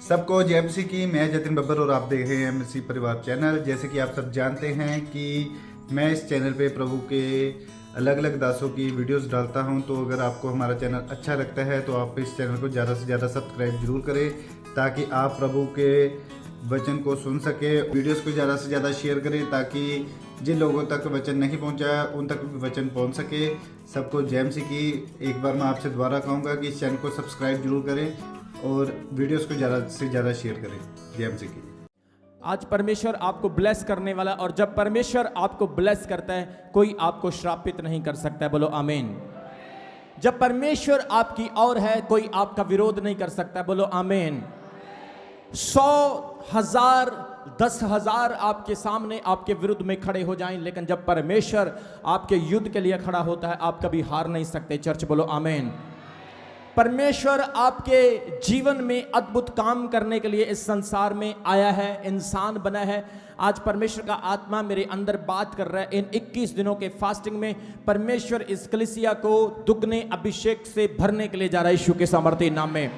सबको जय मसीह की। मैं जतिन बब्बर और आप देख रहे हैं मसीह परिवार चैनल। जैसे कि आप सब जानते हैं कि मैं इस चैनल पे प्रभु के अलग अलग दासों की वीडियोस डालता हूं, तो अगर आपको हमारा चैनल अच्छा लगता है तो आप इस चैनल को ज़्यादा से ज़्यादा सब्सक्राइब जरूर करें, ताकि आप प्रभु के वचन को सुन सके। वीडियोस को ज़्यादा से ज़्यादा शेयर करें ताकि जिन लोगों तक वचन नहीं पहुंचा है उन तक भी वचन पहुंच सके। सबको जय मसीह की। एक बार मैं आपसे दोबारा कहूँगा कि इस चैनल को सब्सक्राइब जरूर करें और वीडियोस को ज़्यादा से ज़्यादा शेयर करें। जय मसीह की। आज परमेश्वर आपको ब्लेस करने वाला, और जब परमेश्वर आपको ब्लेस करता है कोई आपको श्रापित नहीं कर सकता है। बोलो आमीन। जब परमेश्वर आपकी ओर है कोई आपका विरोध नहीं कर सकता है। बोलो आमीन। 100, 1000, 10,000 आपके सामने आपके विरुद्ध में खड़े हो जाएं, लेकिन जब परमेश्वर आपके युद्ध के लिए खड़ा होता है आप कभी हार नहीं सकते। चर्च बोलो आमीन। परमेश्वर आपके जीवन में अद्भुत काम करने के लिए इस संसार में आया है, इंसान बना है। आज परमेश्वर का आत्मा मेरे अंदर बात कर रहा है। इन 21 दिनों के फास्टिंग में परमेश्वर इस कलीसिया को दुगने अभिषेक से भरने के लिए जा रहा है यीशु के सामर्थ्य नाम में।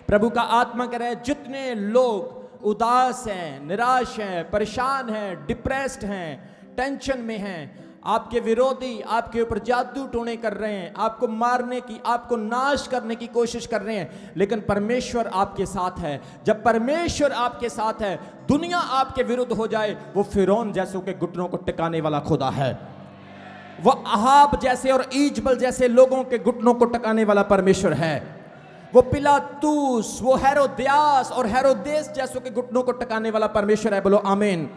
प्रभु का आत्मा कह रहा है जितने लोग उदास हैं, निराश हैं, परेशान हैं, डिप्रेस्ड हैं, टेंशन में हैं, आपके विरोधी आपके ऊपर जादू टोने कर रहे हैं, आपको मारने की, आपको नाश करने की कोशिश कर रहे हैं, लेकिन परमेश्वर आपके साथ है। जब परमेश्वर आपके साथ है, दुनिया आपके विरुद्ध हो जाए, वो फिरौन जैसों के घुटनों को टिकाने वाला खुदा है। वो अहाब जैसे और ईजबल जैसे लोगों के घुटनों को टिकाने वाला परमेश्वर है। वो पिलातूस, वो हेरोदियास और हेरोदेस जैसों के घुटनों को टिकाने वाला परमेश्वर है। बोलो आमीन।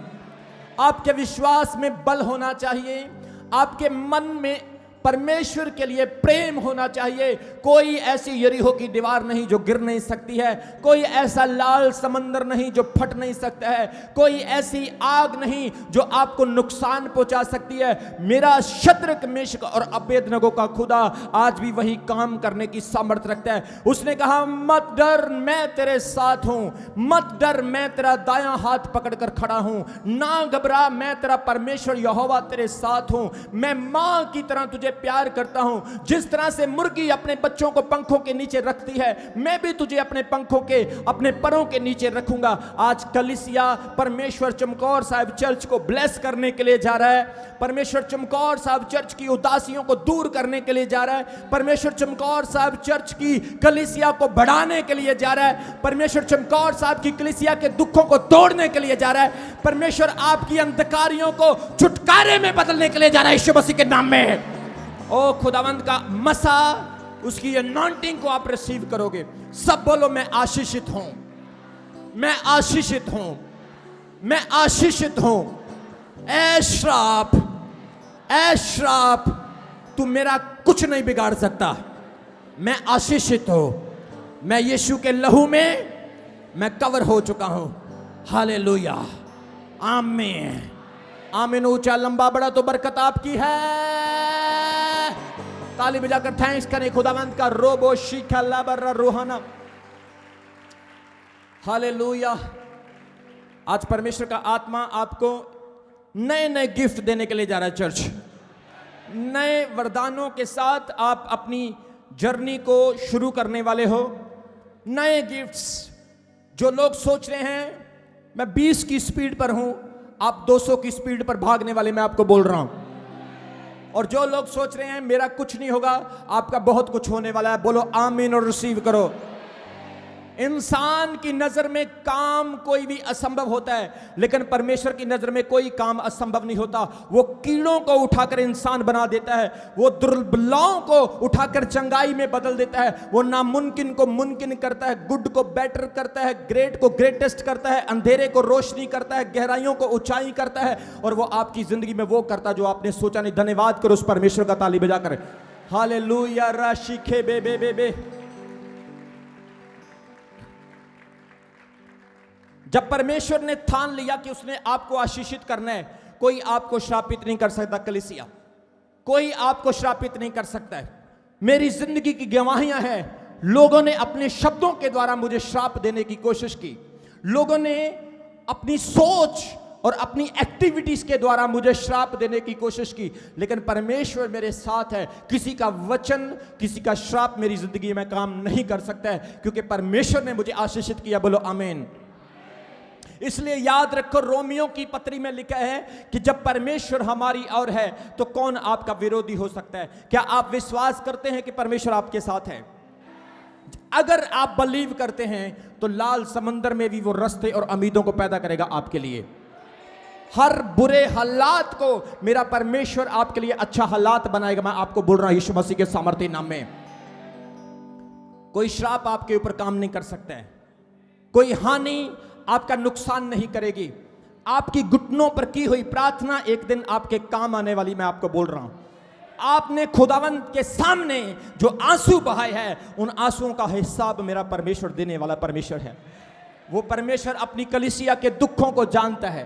आपके विश्वास में बल होना चाहिए, आपके मन में परमेश्वर के लिए प्रेम होना चाहिए। कोई ऐसी यरीहो की दीवार नहीं जो गिर नहीं सकती है, कोई ऐसा लाल समंदर नहीं जो फट नहीं सकता है, कोई ऐसी आग नहीं जो आपको नुकसान पहुंचा सकती है। मेरा शद्रक, मेशक और अबेदनगो का खुदा आज भी वही काम करने की सामर्थ्य रखता है। उसने कहा मत डर, मैं तेरे साथ हूं, मत डर, मैं तेरा दायां हाथ पकड़कर खड़ा हूं, ना घबरा, मैं तेरा परमेश्वर यहोवा तेरे साथ हूं। मैं मां की तरह तुझे प्यार करता हूं। जिस तरह से मुर्गी अपने बच्चों को पंखों के नीचे रखती है, मैं भी तुझे अपने पंखों के, अपने परों के नीचे रखूंगा। आज कलीसिया परमेश्वर चमकौर साहिब चर्च को ब्लेस करने के लिए जा रहा है। परमेश्वर चमकौर साहिब चर्च की उदासियों को दूर करने के लिए जा रहा है। परमेश्वर चमकौर साहिब चर्च की कलीसिया को बढ़ाने के लिए जा रहा है। परमेश्वर चमकौर साहिब की कलीसिया के दुखों को तोड़ने के लिए जा रहा है। परमेश्वर आपकी अंधकारियों को छुटकारे में बदलने के लिए जा रहा है यीशु मसीह के नाम में। ओ खुदावंद का मसा, उसकी अनॉइंटिंग को आप रिसीव करोगे। सब बोलो मैं आशीषित हूं, मैं आशीषित हूं, मैं आशीषित हूं। ऐ श्राप, ऐ श्राप, तू मेरा कुछ नहीं बिगाड़ सकता। मैं आशीषित हूं, मैं यीशु के लहू में मैं कवर हो चुका हूं। हालेलुया, आमीन, आमीन। ऊंचा लंबा बड़ा तो बरकत आपकी है। ताली बजाकर थैंक्स करें खुदावंत का। रोबो शिखा लाबरा रोहाना। हालेलुया। आज परमेश्वर का आत्मा आपको नए नए गिफ्ट देने के लिए जा रहा है चर्च। नए वरदानों के साथ आप अपनी जर्नी को शुरू करने वाले हो। नए गिफ्ट्स। जो लोग सोच रहे हैं मैं 20 की स्पीड पर हूं, आप 200 की स्पीड पर भागने वाले मैं आपको बोल रहा हूं। और जो लोग सोच रहे हैं मेरा कुछ नहीं होगा, आपका बहुत कुछ होने वाला है। बोलो आमीन और रिसीव करो। इंसान की नजर में काम कोई भी असंभव होता है, लेकिन परमेश्वर की नजर में कोई काम असंभव नहीं होता। वो कीड़ों को उठाकर इंसान बना देता है, वो दुर्बलों को उठाकर चंगाई में बदल देता है, वो नामुमकिन को मुमकिन करता है, गुड को बेटर करता है, ग्रेट को ग्रेटेस्ट करता है, अंधेरे को रोशनी करता है, गहराइयों को ऊंचाई करता है, और वो आपकी जिंदगी में वो करता जो आपने सोचा नहीं। धन्यवाद करो उस परमेश्वर का, ताली बजाकर। हालेलुया। राशि खे बे बे बे बे। जब परमेश्वर ने ठान लिया कि उसने आपको आशीषित करना है, कोई आपको श्रापित नहीं कर सकता। कलीसिया, कोई आपको श्रापित नहीं कर सकता है। मेरी जिंदगी की गवाहियां हैं, लोगों ने अपने शब्दों के द्वारा मुझे श्राप देने की कोशिश की, लोगों ने अपनी सोच और अपनी एक्टिविटीज के द्वारा मुझे श्राप देने की कोशिश की, लेकिन परमेश्वर मेरे साथ है। किसी का वचन, किसी का श्राप मेरी जिंदगी में काम नहीं कर सकता है, क्योंकि परमेश्वर ने मुझे आशीषित किया। बोलो आमीन। इसलिए याद रखो, रोमियो की पत्री में लिखा है कि जब परमेश्वर हमारी ओर है तो कौन आपका विरोधी हो सकता है। क्या आप विश्वास करते हैं कि परमेश्वर आपके साथ है? अगर आप बिलीव करते हैं तो लाल समंदर में भी वो रास्ते और उम्मीदों को पैदा करेगा आपके लिए। हर बुरे हालात को मेरा परमेश्वर आपके लिए अच्छा हालात बनाएगा। मैं आपको बोल रहा हूं यीशु मसीह के सामर्थ्य नाम में। कोई श्राप आपके ऊपर काम नहीं कर सकता है, कोई हानि आपका नुकसान नहीं करेगी। आपकी घुटनों पर की हुई प्रार्थना एक दिन आपके काम आने वाली, मैं आपको बोल रहा हूं। आपने खुदावंत के सामने जो आंसू बहाए हैं, उन आंसुओं का हिसाब मेरा परमेश्वर देने वाला परमेश्वर है। वो परमेश्वर अपनी कलीसिया के दुखों को जानता है,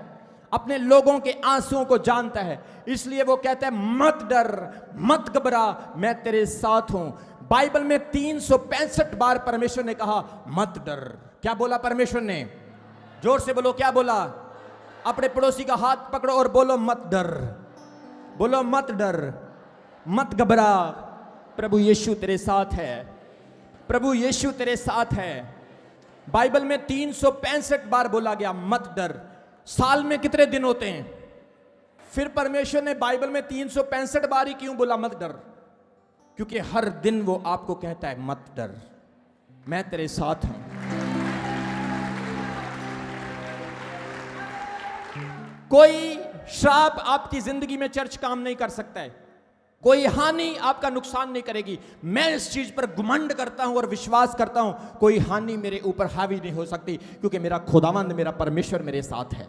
अपने लोगों के आंसुओं को जानता है। इसलिए वो कहता है मत डर, मत घबरा, मैं तेरे साथ हूं। बाइबल में 365 बार परमेश्वर ने कहा मत डर। क्या बोला परमेश्वर ने? जोर से बोलो, क्या बोला? अपने पड़ोसी का हाथ पकड़ो और बोलो मत डर, बोलो मत डर, मत घबरा, प्रभु यीशु तेरे साथ है, प्रभु यीशु तेरे साथ है। बाइबल में 365 बार बोला गया मत डर। साल में कितने दिन होते हैं? फिर परमेश्वर ने बाइबल में 365 बार ही क्यों बोला मत डर? क्योंकि हर दिन वो आपको कहता है मत डर, मैं तेरे साथ हूं। कोई श्राप आपकी जिंदगी में चर्च काम नहीं कर सकता है, कोई हानि आपका नुकसान नहीं करेगी। मैं इस चीज पर घमंड करता हूं और विश्वास करता हूं, कोई हानि मेरे ऊपर हावी नहीं हो सकती, क्योंकि मेरा खुदावंद, मेरा परमेश्वर मेरे साथ है।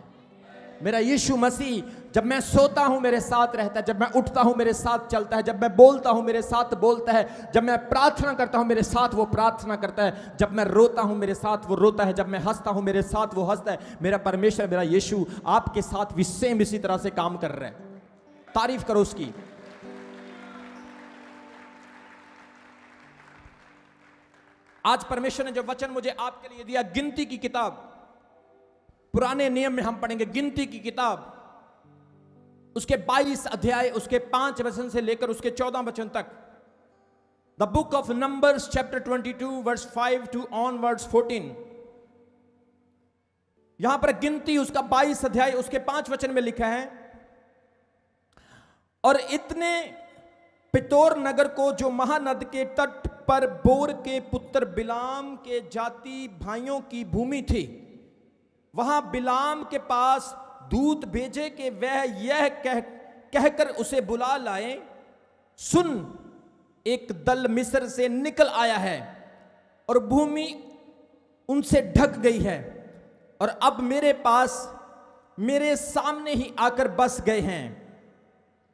मेरा यीशु मसीह, जब मैं सोता हूं मेरे साथ रहता है, जब मैं उठता हूं मेरे साथ चलता है, जब मैं बोलता हूं मेरे साथ बोलता है, जब मैं प्रार्थना करता हूं मेरे साथ वो प्रार्थना करता है, जब मैं रोता हूं मेरे साथ वो रोता है, जब मैं हंसता हूं मेरे साथ वो हंसता है। मेरा परमेश्वर, मेरा यीशु आपके साथ भी सेम इसी तरह से काम कर रहा है। तारीफ करो उसकी। आज परमेश्वर ने जो वचन मुझे आपके लिए दिया, गिनती की किताब, पुराने नियम में हम पढ़ेंगे गिनती की किताब, उसके 22 अध्याय, उसके 5 वचन से लेकर उसके 14 वचन तक। The book of numbers chapter 22 verse 5 to on verse 14। यहां पर गिनती उसका 22 अध्याय उसके 5 वचन में लिखा है, और इतने पितोर नगर को जो महानद के तट पर बोर के पुत्र बिलाम के जाति भाइयों की भूमि थी, वहां बिलाम के पास दूत भेजे कि वह यह कहकर उसे बुला लाए, सुन, एक दल मिस्र से निकल आया है और भूमि उनसे ढक गई है, और अब मेरे पास मेरे सामने ही आकर बस गए हैं।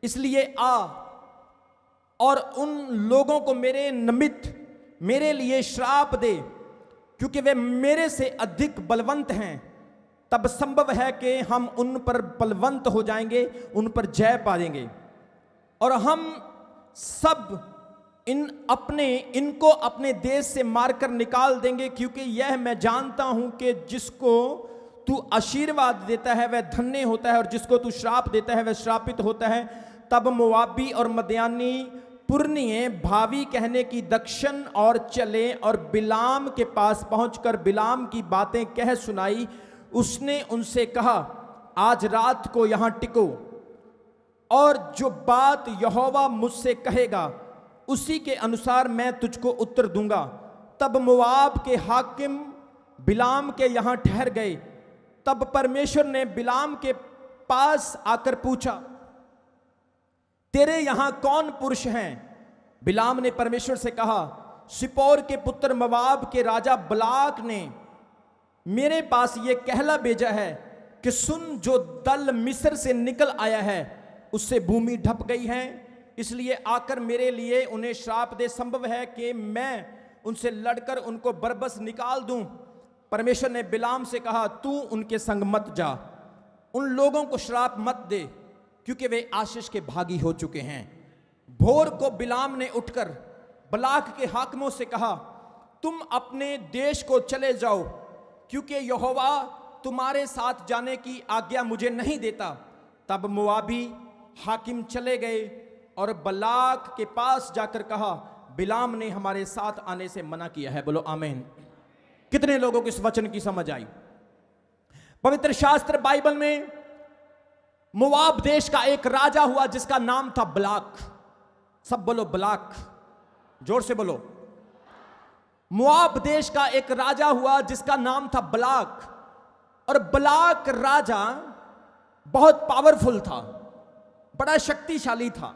इसलिए आ और उन लोगों को मेरे निमित्त मेरे लिए श्राप दे, क्योंकि वे मेरे से अधिक बलवंत हैं। तब संभव है कि हम उन पर बलवंत हो जाएंगे, उन पर जय पाएंगे, और हम सब इनको अपने देश से मारकर निकाल देंगे। क्योंकि यह मैं जानता हूं कि जिसको तू आशीर्वाद देता है वह धन्य होता है, और जिसको तू श्राप देता है वह श्रापित होता है। तब मोआबी और मदयानी पुरनिये भावी कहने की दक्षिण और चले, और बिलाम के पास पहुंचकर बिलाम की बातें कह सुनाई। उसने उनसे कहा, आज रात को यहां टिको, और जो बात यहोवा मुझसे कहेगा उसी के अनुसार मैं तुझको उत्तर दूंगा। तब मोआब के हाकिम बिलाम के यहां ठहर गए। तब परमेश्वर ने बिलाम के पास आकर पूछा, तेरे यहां कौन पुरुष हैं? बिलाम ने परमेश्वर से कहा, सिपोर के पुत्र मोआब के राजा बलाक ने मेरे पास ये कहला भेजा है कि सुन, जो दल मिस्र से निकल आया है उससे भूमि ढप गई है, इसलिए आकर मेरे लिए उन्हें श्राप दे। संभव है कि मैं उनसे लड़कर उनको बरबस निकाल दूं। परमेश्वर ने बिलाम से कहा, तू उनके संग मत जा, उन लोगों को श्राप मत दे, क्योंकि वे आशीष के भागी हो चुके हैं। भोर को बिलाम ने उठकर बलाक के हाकिमों से कहा, तुम अपने देश को चले जाओ, क्योंकि यहोवा तुम्हारे साथ जाने की आज्ञा मुझे नहीं देता। तब मोआबी हाकिम चले गए और बलाक के पास जाकर कहा, बिलाम ने हमारे साथ आने से मना किया है। बोलो आमीन। कितने लोगों को इस वचन की समझ आई? पवित्र शास्त्र बाइबल में मोआब देश का एक राजा हुआ जिसका नाम था बलाक। सब बोलो बलाक, जोर से बोलो। मोआब देश का एक राजा हुआ जिसका नाम था बलाक, और बलाक राजा बहुत पावरफुल था, बड़ा शक्तिशाली था।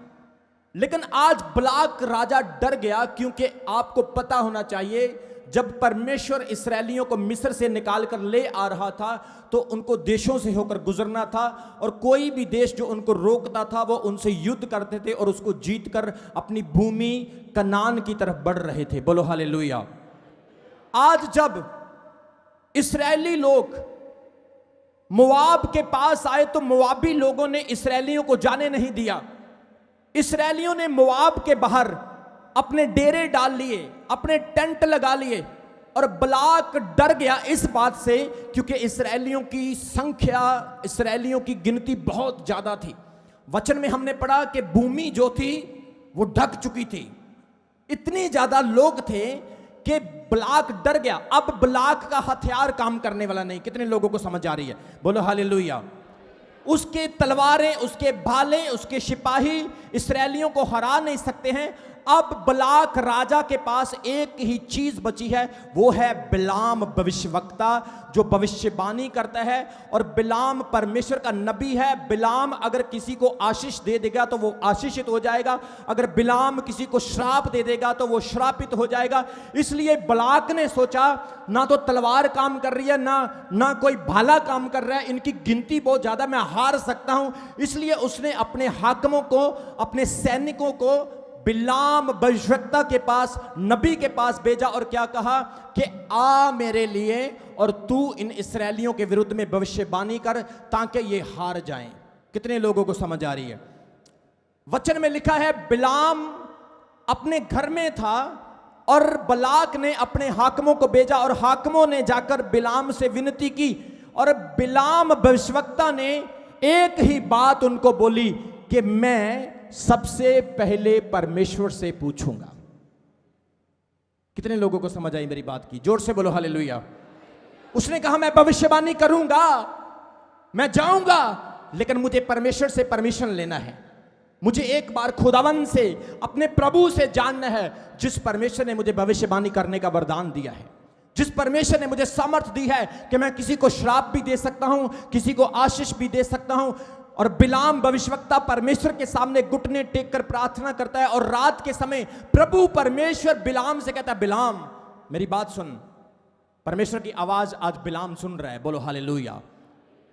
लेकिन आज बलाक राजा डर गया, क्योंकि आपको पता होना चाहिए जब परमेश्वर इस्राएलियों को मिस्र से निकाल कर ले आ रहा था तो उनको देशों से होकर गुजरना था, और कोई भी देश जो उनको रोकता था वो उनसे युद्ध करते थे और उसको जीतकर अपनी भूमि कनान की तरफ बढ़ रहे थे। बोलो हालेलुया। आज जब इस्राएली लोग मोआब के पास आए तो मोआबी लोगों ने इस्राएलियों को जाने नहीं दिया। इस्राएलियों ने मोआब के बाहर अपने डेरे डाल लिए, अपने टेंट लगा लिए, और बलाक डर गया इस बात से क्योंकि इस्राएलियों की संख्या, इस्राएलियों की गिनती बहुत ज्यादा थी। वचन में हमने पढ़ा कि भूमि जो थी वो ढक चुकी थी, इतने ज्यादा लोग थे कि बलाक डर गया। अब बलाक का हथियार काम करने वाला नहीं। कितने लोगों को समझ आ रही है? बोलो हालेलुया। उसके तलवारें, उसके भाले, उसके सिपाही इस्राएलियों को हरा नहीं सकते हैं। अब बलाक राजा के पास एक ही चीज बची है, वो है बिलाम भविष्यवक्ता, जो भविष्यवाणी करता है। और बिलाम परमेश्वर का नबी है। बिलाम अगर किसी को आशीष दे देगा तो वो आशीषित हो जाएगा, अगर बिलाम किसी को श्राप दे देगा तो वो श्रापित हो जाएगा। इसलिए बलाक ने सोचा, ना तो तलवार काम कर रही है, ना कोई भाला काम कर रहा है, इनकी गिनती बहुत ज्यादा, मैं हार सकता हूं। इसलिए उसने अपने हाकिमों को, अपने सैनिकों को बिलाम भविष्यवक्ता के पास, नबी के पास भेजा और क्या कहा कि आ मेरे लिए और तू इन इस्राएलियों के विरुद्ध में भविष्यवाणी कर ताकि ये हार जाएं। कितने लोगों को समझ आ रही है? वचन में लिखा है बिलाम अपने घर में था और बलाक ने अपने हाकिमों को भेजा, और हाकिमों ने जाकर बिलाम से विनती की, और बिलाम भविष्यवक्ता ने एक ही बात उनको बोली कि मैं सबसे पहले परमेश्वर से पूछूंगा। कितने लोगों को समझ आई मेरी बात की? जोर से बोलो हालेलुया। उसने कहा मैं भविष्यवाणी करूंगा, मैं जाऊंगा, लेकिन मुझे परमेश्वर से परमिशन लेना है। मुझे एक बार खुदावन से, अपने प्रभु से जानना है, जिस परमेश्वर ने मुझे भविष्यवाणी करने का वरदान दिया है, जिस परमेश्वर ने मुझे सामर्थ दी है कि मैं किसी को श्राप भी दे सकता हूं, किसी को आशीष भी दे सकता हूं। और बिलाम भविष्यवक्ता परमेश्वर के सामने घुटने टेक कर प्रार्थना करता है, और रात के समय प्रभु परमेश्वर बिलाम से कहता है, बिलाम मेरी बात सुन। परमेश्वर की आवाज आज बिलाम सुन रहा है। बोलो हालेलुया।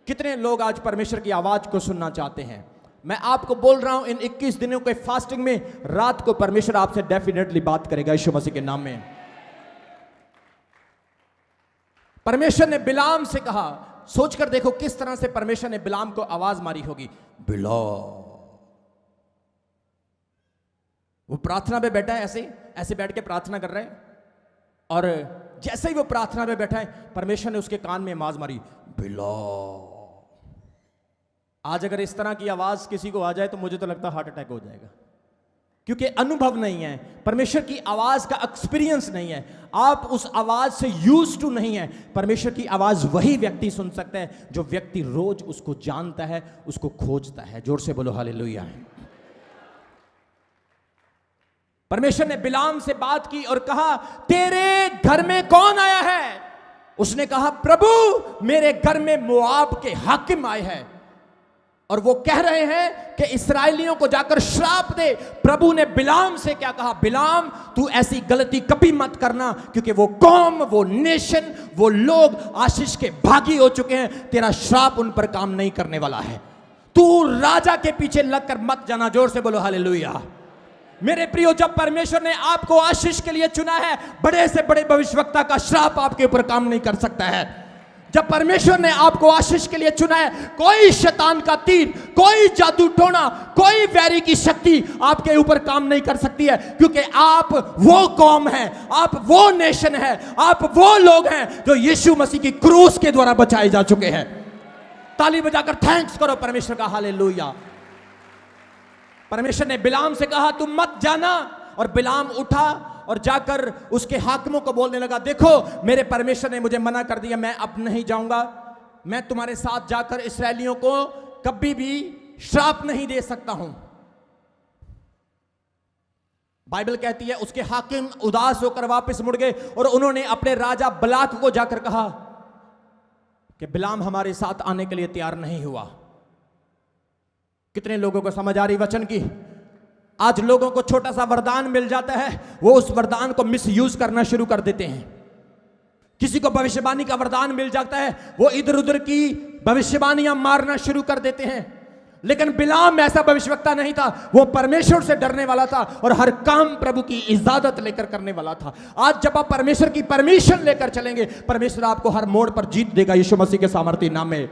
कितने लोग आज परमेश्वर की आवाज को सुनना चाहते हैं? मैं आपको बोल रहा हूं, इन 21 दिनों के फास्टिंग में रात को परमेश्वर आपसे डेफिनेटली बात करेगा यीशु मसीह के नाम में। परमेश्वर ने बिलाम से कहा, सोचकर देखो किस तरह से परमेश्वर ने बिलाम को आवाज मारी होगी, बिलाम। वो प्रार्थना पे बैठा है, ऐसे बैठ के प्रार्थना कर रहा है, और जैसे ही वो प्रार्थना पे बैठा है परमेश्वर ने उसके कान में आवाज मारी, बिलाम। आज अगर इस तरह की आवाज किसी को आ जाए तो मुझे तो लगता है हार्ट अटैक हो जाएगा, क्योंकि अनुभव नहीं है, परमेश्वर की आवाज का एक्सपीरियंस नहीं है, आप उस आवाज से यूज्ड टू नहीं है। परमेश्वर की आवाज वही व्यक्ति सुन सकता है जो व्यक्ति रोज उसको जानता है, उसको खोजता है। जोर से बोलो हालेलुया। परमेश्वर ने बिलाम से बात की और कहा, तेरे घर में कौन आया है? उसने कहा, प्रभु मेरे घर में मोआब के हाकिम आए हैं, और वो कह रहे हैं कि इस्राएलियों को जाकर श्राप दे। प्रभु ने बिलाम से क्या कहा, बिलाम तू ऐसी गलती कभी मत करना, क्योंकि वो कौम, वो नेशन, वो लोग आशीष के भागी हो चुके हैं, तेरा श्राप उन पर काम नहीं करने वाला है। तू राजा के पीछे लगकर मत जाना। जोर से बोलो हालेलुया। मेरे प्रियो, जब परमेश्वर ने आपको आशीष के लिए चुना है, बड़े से बड़े भविष्यवक्ता का श्राप आपके ऊपर काम नहीं कर सकता है। जब परमेश्वर ने आपको आशीष के लिए चुना है, कोई शैतान का तीर, कोई जादू टोना, कोई वैरी की शक्ति आपके ऊपर काम नहीं कर सकती है, क्योंकि आप वो कौम हैं, आप वो नेशन है, आप वो लोग हैं जो यीशु मसीह की क्रूस के द्वारा बचाए जा चुके हैं। ताली बजाकर थैंक्स करो परमेश्वर का, हालेलुया। परमेश्वर ने बिलाम से कहा तुम मत जाना, और बिलाम उठा और जाकर उसके हाकिमों को बोलने लगा, देखो मेरे परमेश्वर ने मुझे मना कर दिया, मैं अब नहीं जाऊंगा, मैं तुम्हारे साथ जाकर इस्राएलियों को कभी भी श्राप नहीं दे सकता हूं। बाइबल कहती है उसके हाकिम उदास होकर वापस मुड़ गए और उन्होंने अपने राजा बलाक को जाकर कहा कि बिलाम हमारे साथ आने के लिए तैयार नहीं हुआ। कितने लोगों को समझ आ रही वचन की? आज लोगों को छोटा सा वरदान मिल जाता है, वो उस वरदान को मिस यूज करना शुरू कर देते हैं। किसी को भविष्यवाणी का वरदान मिल जाता है, वो इधर उधर की भविष्यवाणियां मारना शुरू कर देते हैं। लेकिन बिलाम ऐसा भविष्यवक्ता नहीं था, वो परमेश्वर से डरने वाला था और हर काम प्रभु की इजाजत लेकर करने वाला था। आज जब आप परमेश्वर की परमिशन लेकर चलेंगे, परमेश्वर आपको हर मोड़ पर जीत देगा, यीशु मसीह के सामर्थ्य नाम में।